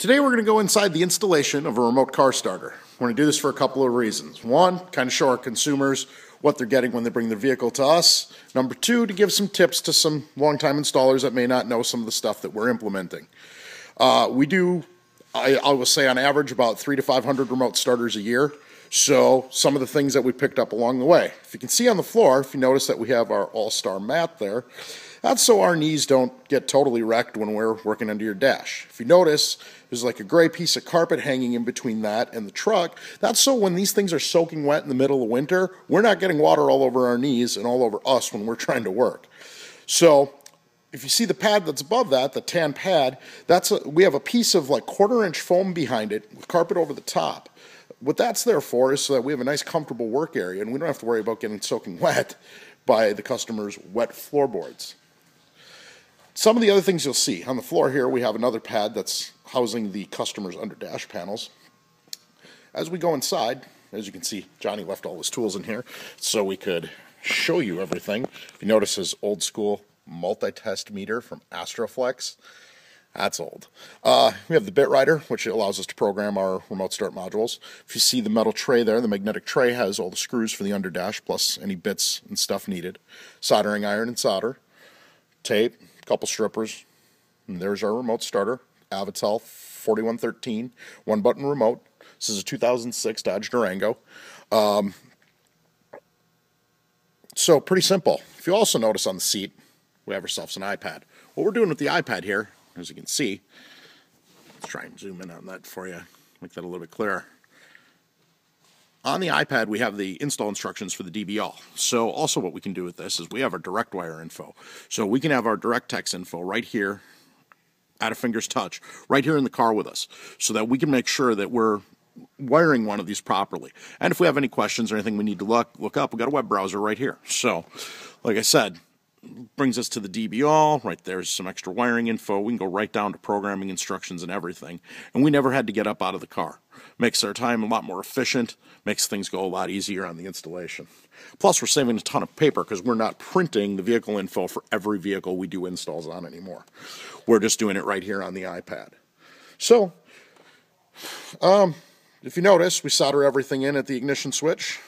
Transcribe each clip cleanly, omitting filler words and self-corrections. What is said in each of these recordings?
Today we're going to go inside the installation of a remote car starter. We're going to do this for a couple of reasons. One, kind of show our consumers what they're getting when they bring their vehicle to us. Number two, to give some tips to some long-time installers that may not know some of the stuff that we're implementing. We do, I will say on average, about 300 to 500 remote starters a year. So some of the things that we picked up along the way. If you can see on the floor, if you notice that we have our all-star mat there, that's so our knees don't get totally wrecked when we're working under your dash. If you notice, there's like a gray piece of carpet hanging in between that and the truck. That's so when these things are soaking wet in the middle of winter, we're not getting water all over our knees and all over us when we're trying to work. So if you see the pad that's above that, the tan pad, we have a piece of like 1/4-inch foam behind it with carpet over the top. What that's there for is so that we have a nice comfortable work area and we don't have to worry about getting soaking wet by the customer's wet floorboards. Some of the other things you'll see, on the floor here we have another pad that's housing the customer's under dash panels. As we go inside, as you can see, Johnny left all his tools in here so we could show you everything. If you notice his old school multi-test meter from Astroflex, that's old. We have the bit writer, which allows us to program our remote start modules. If you see the metal tray there, the magnetic tray has all the screws for the underdash, plus any bits and stuff needed. Soldering iron and solder, tape, couple strippers, and there's our remote starter, Avatel 4113, one-button remote. This is a 2006 Dodge Durango. So pretty simple. If you also notice on the seat, we have ourselves an iPad. What we're doing with the iPad here, as you can see, let's try and zoom in on that for you, make that a little bit clearer. On the iPad, we have the install instructions for the DBL. So also what we can do with this is we have our direct wire info. So we can have our DirectX info right here at a finger's touch, right here in the car with us, so that we can make sure that we're wiring one of these properly. And if we have any questions or anything we need to look up, we've got a web browser right here. So, like I said, brings us to the DBL. Right there's some extra wiring info. We can go right down to programming instructions and everything. And we never had to get up out of the car. Makes our time a lot more efficient, makes things go a lot easier on the installation. Plus, we're saving a ton of paper because we're not printing the vehicle info for every vehicle we do installs on anymore. We're just doing it right here on the iPad. So, if you notice, we solder everything in at the ignition switch.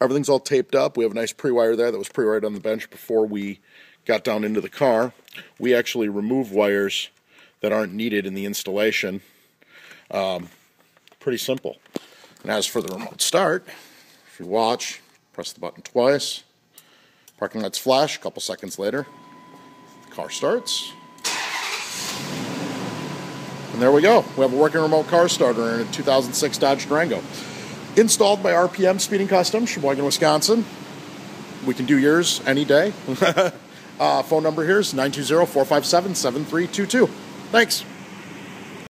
Everything's all taped up. We have a nice pre-wire there that was pre-wired on the bench before we got down into the car. We actually remove wires that aren't needed in the installation. Pretty simple. And as for the remote start, if you watch, press the button twice, parking lights flash, a couple seconds later, the car starts. And there we go. We have a working remote car starter in a 2006 Dodge Durango. Installed by RPM Speeding Custom, Sheboygan, Wisconsin. We can do yours any day. Phone number here is 920-457-7322. Thanks.